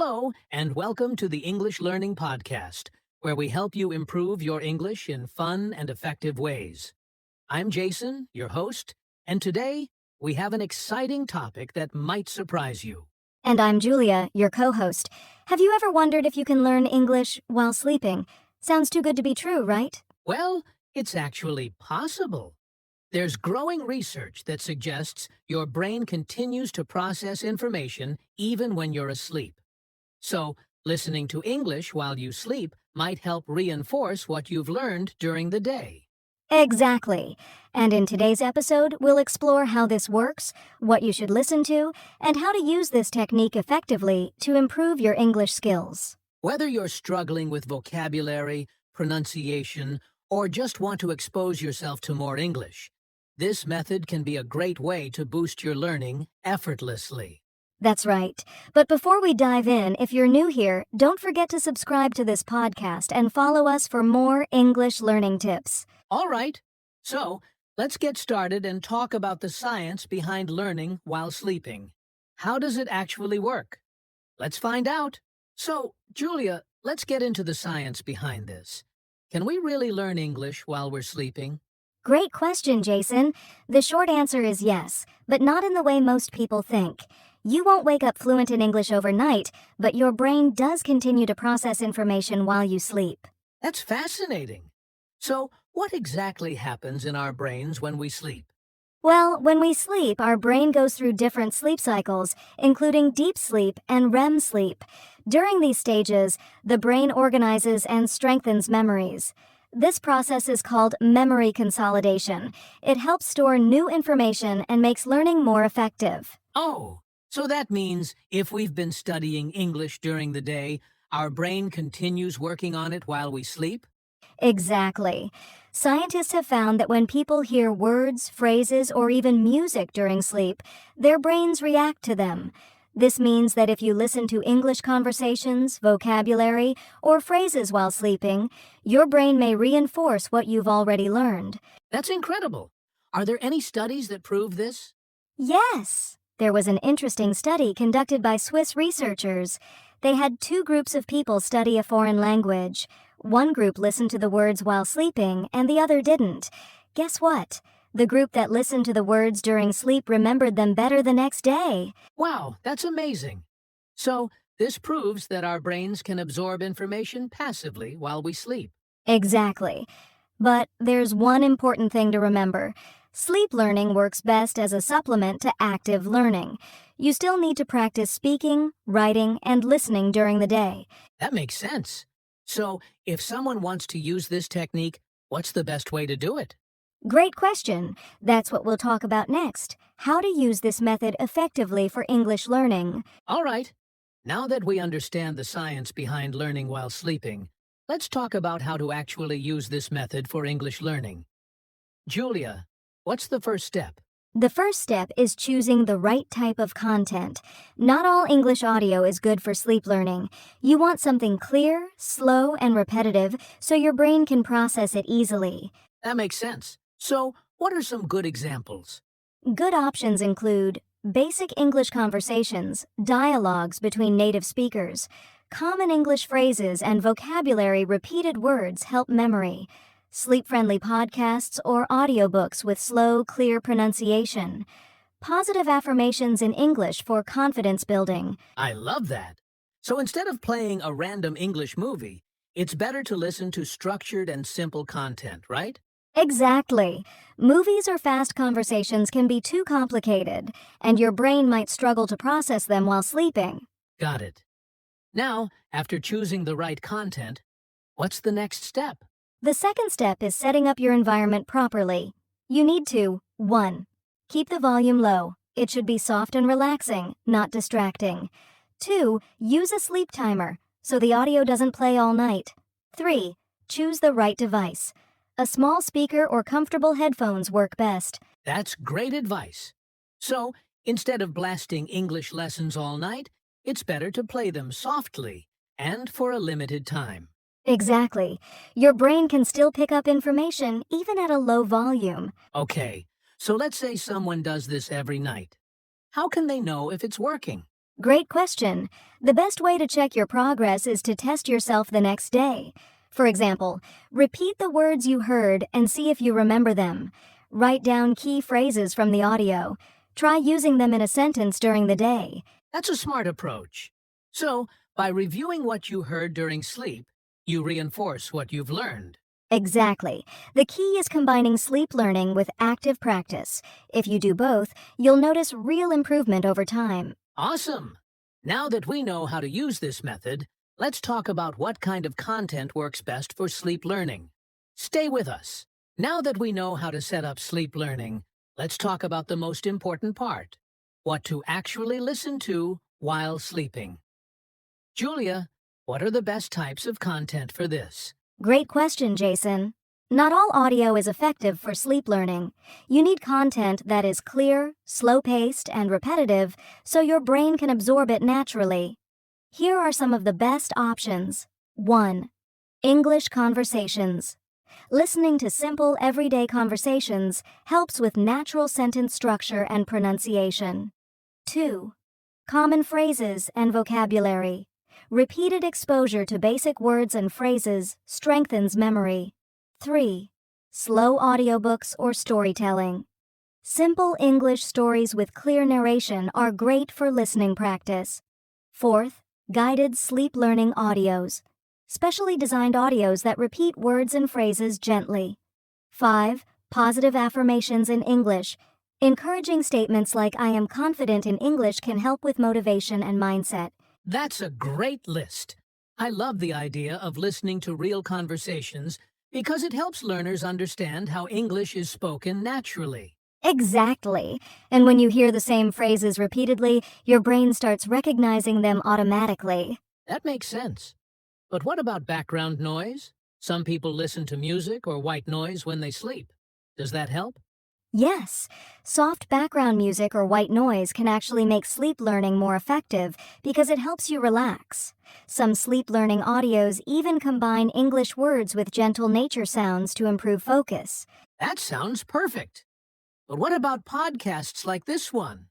Hello, and welcome to the English Learning Podcast, where we help you improve your English in fun and effective ways. I'm Jason, your host, and today we have an exciting topic that might surprise you. And I'm Julia, your co-host. Have you ever wondered if you can learn English while sleeping? Sounds too good to be true, right? Well, it's actually possible. There's growing research that suggests your brain continues to process information even when you're asleep. So, listening to English while you sleep might help reinforce what you've learned during the day. Exactly. And in today's episode, we'll explore how this works, what you should listen to, and how to use this technique effectively to improve your English skills. Whether you're struggling with vocabulary, pronunciation, or just want to expose yourself to more English, this method can be a great way to boost your learning effortlessly. That's right. But before we dive in, if you're new here, don't forget to subscribe to this podcast and follow us for more English learning tips. All right, so let's get started and talk about the science behind learning while sleeping. How does it actually work? Let's find out. So, Julia, let's get into the science behind this. Can we really learn English while we're sleeping? Great question, Jason. The short answer is yes, but not in the way most people think. You won't wake up fluent in English overnight, but your brain does continue to process information while you sleep. That's fascinating. So, what exactly happens in our brains when we sleep? Well, when we sleep, our brain goes through different sleep cycles, including deep sleep and REM sleep. During these stages, the brain organizes and strengthens memories. This process is called memory consolidation. It helps store new information and makes learning more effective. Oh, so that means if we've been studying English during the day, our brain continues working on it while we sleep? Exactly. Scientists have found that when people hear words, phrases, or even music during sleep, their brains react to them. This means that if you listen to English conversations, vocabulary, or phrases while sleeping, your brain may reinforce what you've already learned. That's incredible. Are there any studies that prove this? Yes! There was an interesting study conducted by Swiss researchers. They had two groups of people study a foreign language. One group listened to the words while sleeping, and the other didn't. Guess what? The group that listened to the words during sleep remembered them better the next day. Wow, that's amazing. So, this proves that our brains can absorb information passively while we sleep. Exactly. But there's one important thing to remember. Sleep learning works best as a supplement to active learning. You still need to practice speaking, writing, and listening during the day. That makes sense. So, if someone wants to use this technique, what's the best way to do it? Great question. That's what we'll talk about next. How to use this method effectively for English learning. All right. Now that we understand the science behind learning while sleeping, let's talk about how to actually use this method for English learning. Julia, what's the first step? The first step is choosing the right type of content. Not all English audio is good for sleep learning. You want something clear, slow, and repetitive so your brain can process it easily. That makes sense. So, what are some good examples? Good options include basic English conversations, dialogues between native speakers, common English phrases and vocabulary repeated words help memory, sleep-friendly podcasts or audiobooks with slow, clear pronunciation, positive affirmations in English for confidence building. I love that. So instead of playing a random English movie, it's better to listen to structured and simple content, right? Exactly. Movies or fast conversations can be too complicated, and your brain might struggle to process them while sleeping. Got it. Now, after choosing the right content, what's the next step? The second step is setting up your environment properly. You need to 1. Keep the volume low. It should be soft and relaxing, not distracting. 2. Use a sleep timer, so the audio doesn't play all night. 3. Choose the right device. A small speaker or comfortable headphones work best. That's great advice. So, instead of blasting English lessons all night, it's better to play them softly and for a limited time. Exactly. Your brain can still pick up information even at a low volume. Okay, so let's say someone does this every night. How can they know if it's working? Great question. The best way to check your progress is to test yourself the next day. For example, repeat the words you heard and see if you remember them. Write down key phrases from the audio. Try using them in a sentence during the day. That's a smart approach. So, by reviewing what you heard during sleep, you reinforce what you've learned. Exactly. The key is combining sleep learning with active practice. If you do both, you'll notice real improvement over time. Awesome! Now that we know how to use this method, let's talk about what kind of content works best for sleep learning. Stay with us. Now that we know how to set up sleep learning, let's talk about the most important part: what to actually listen to while sleeping. Julia, what are the best types of content for this? Great question, Jason. Not all audio is effective for sleep learning. You need content that is clear, slow-paced, and repetitive so your brain can absorb it naturally. Here are some of the best options. 1. English conversations. Listening to simple, everyday conversations helps with natural sentence structure and pronunciation. 2. Common phrases and vocabulary. Repeated exposure to basic words and phrases strengthens memory. 3. Slow audiobooks or storytelling. Simple English stories with clear narration are great for listening practice. 4th, guided sleep learning audios. Specially designed audios that repeat words and phrases gently. 5. Positive affirmations in English. Encouraging statements like "I am confident in English" can help with motivation and mindset. That's a great list. I love the idea of listening to real conversations because it helps learners understand how English is spoken naturally. Exactly. And when you hear the same phrases repeatedly, your brain starts recognizing them automatically. That makes sense. But what about background noise? Some people listen to music or white noise when they sleep. Does that help? Yes, soft background music or white noise can actually make sleep learning more effective because it helps you relax. Some sleep learning audios even combine English words with gentle nature sounds to improve focus. That sounds perfect. But what about podcasts like this one?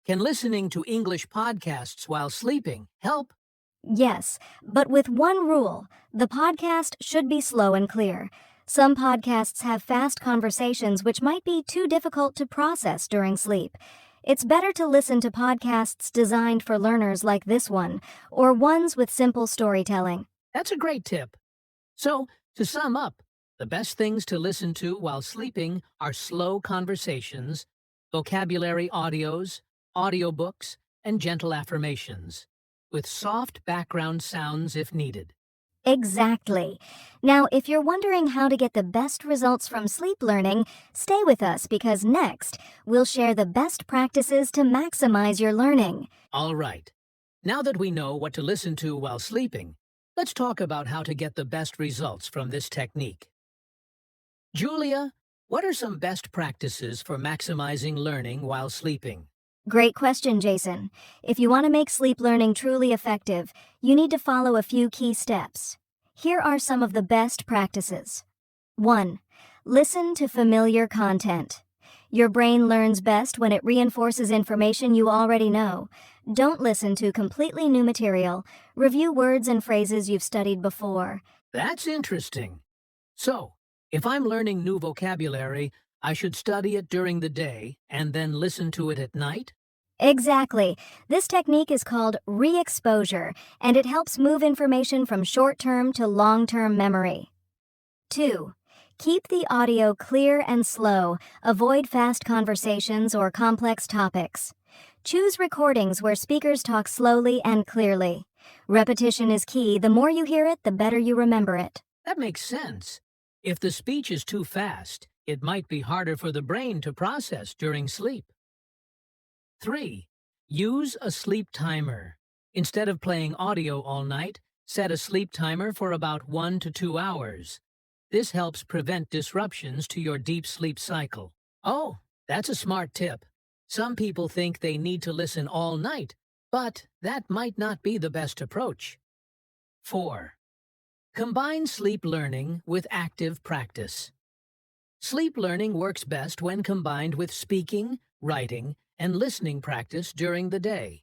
Can listening to English podcasts while sleeping help? Yes, but with one rule: the podcast should be slow and clear. Some podcasts have fast conversations which might be too difficult to process during sleep. It's better to listen to podcasts designed for learners like this one, or ones with simple storytelling. That's a great tip. So, to sum up, the best things to listen to while sleeping are slow conversations, vocabulary audios, audiobooks, and gentle affirmations, with soft background sounds if needed. Exactly. Now, if you're wondering how to get the best results from sleep learning, stay with us because next, we'll share the best practices to maximize your learning. All right. Now that we know what to listen to while sleeping, let's talk about how to get the best results from this technique. Julia, what are some best practices for maximizing learning while sleeping? Great question, Jason. If you want to make sleep learning truly effective, you need to follow a few key steps. Here are some of the best practices. 1. Listen to familiar content. Your brain learns best when it reinforces information you already know. Don't listen to completely new material. Review words and phrases you've studied before. That's interesting. So, if I'm learning new vocabulary, I should study it during the day and then listen to it at night? Exactly. This technique is called re-exposure, and it helps move information from short-term to long-term memory. 2. Keep the audio clear and slow. Avoid fast conversations or complex topics. Choose recordings where speakers talk slowly and clearly. Repetition is key. The more you hear it, the better you remember it. That makes sense. If the speech is too fast, it might be harder for the brain to process during sleep. 3. Use a sleep timer. Instead of playing audio all night, set a sleep timer for about 1 to 2 hours. This helps prevent disruptions to your deep sleep cycle. Oh, that's a smart tip. Some people think they need to listen all night, but that might not be the best approach. 4. Combine sleep learning with active practice. Sleep learning works best when combined with speaking, writing, and listening practice during the day.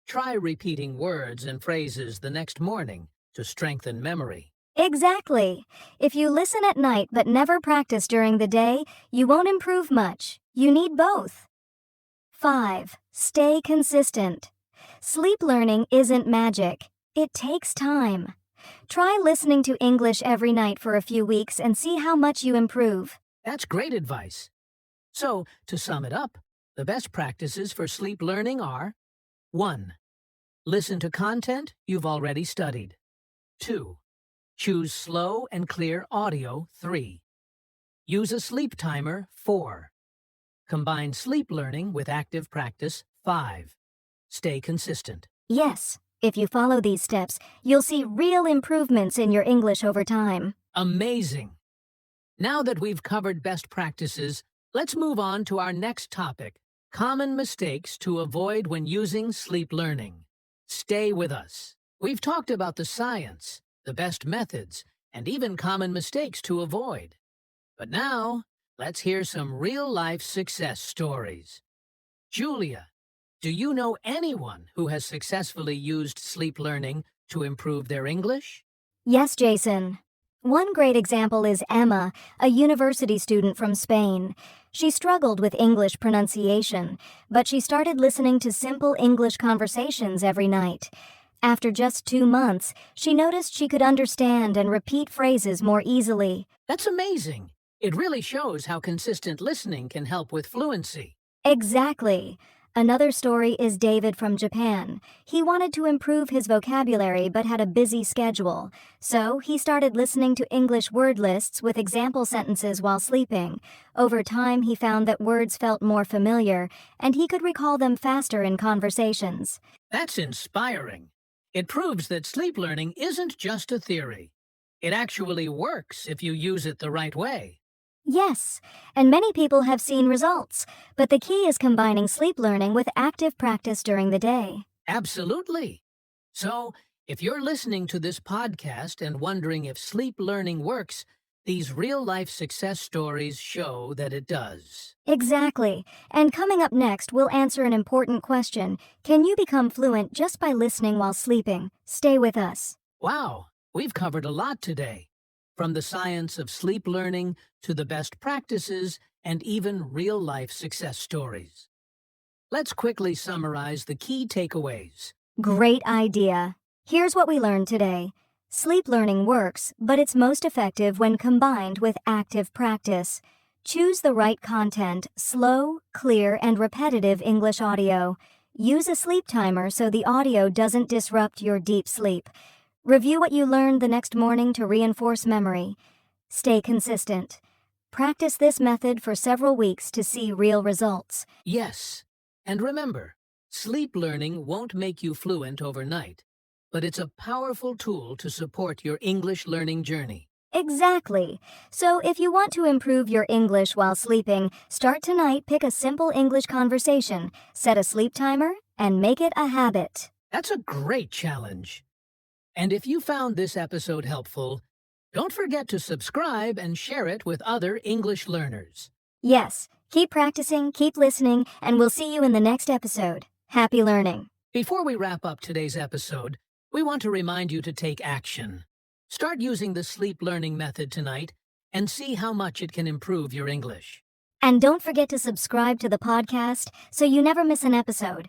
Try repeating words and phrases the next morning to strengthen memory. Exactly. If you listen at night but never practice during the day, you won't improve much. You need both. 5. Stay consistent. Sleep learning isn't magic. It takes time. Try listening to English every night for a few weeks and see how much you improve. That's great advice. So, to sum it up, the best practices for sleep learning are: 1. Listen to content you've already studied. 2. Choose slow and clear audio. 3. Use a sleep timer. 4. Combine sleep learning with active practice. 5. Stay consistent. Yes, if you follow these steps, you'll see real improvements in your English over time. Amazing! Now that we've covered best practices, let's move on to our next topic: common mistakes to avoid when using sleep learning. Stay with us. We've talked about the science, the best methods, and even common mistakes to avoid. But now, let's hear some real-life success stories. Julia, do you know anyone who has successfully used sleep learning to improve their English? Yes, Jason. One great example is Emma, a university student from Spain. She struggled with English pronunciation, but she started listening to simple English conversations every night. After just 2 months, she noticed she could understand and repeat phrases more easily. That's amazing. It really shows how consistent listening can help with fluency. Exactly. Another story is David from Japan. He wanted to improve his vocabulary but had a busy schedule. So he started listening to English word lists with example sentences while sleeping. Over time, he found that words felt more familiar, and he could recall them faster in conversations. That's inspiring. It proves that sleep learning isn't just a theory. It actually works if you use it the right way. Yes, and many people have seen results, but the key is combining sleep learning with active practice during the day. Absolutely. So, if you're listening to this podcast and wondering if sleep learning works, these real-life success stories show that it does. Exactly. And coming up next, we'll answer an important question. Can you become fluent just by listening while sleeping? Stay with us. Wow, we've covered a lot today. From the science of sleep learning to the best practices and even real-life success stories. Let's quickly summarize the key takeaways. Great idea. Here's what we learned today. Sleep learning works, but it's most effective when combined with active practice. Choose the right content, slow, clear, and repetitive English audio. Use a sleep timer so the audio doesn't disrupt your deep sleep. Review what you learned the next morning to reinforce memory. Stay consistent. Practice this method for several weeks to see real results. Yes, and remember, sleep learning won't make you fluent overnight, but it's a powerful tool to support your English learning journey. Exactly. So if you want to improve your English while sleeping, start tonight, pick a simple English conversation, set a sleep timer, and make it a habit. That's a great challenge. And if you found this episode helpful, don't forget to subscribe and share it with other English learners. Yes, keep practicing, keep listening, and we'll see you in the next episode. Happy learning. Before we wrap up today's episode, we want to remind you to take action. Start using the sleep learning method tonight and see how much it can improve your English. And don't forget to subscribe to the podcast so you never miss an episode.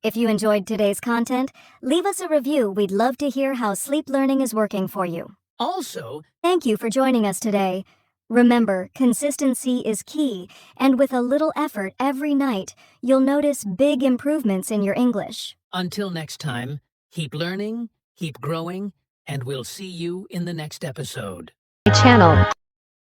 If you enjoyed today's content, leave us a review. We'd love to hear how sleep learning is working for you. Also, Thank you for joining us today. Remember, consistency is key, and with a little effort every night, you'll notice big improvements in your English. until next time, keep learning, keep growing, and we'll see you in the next episode. channel.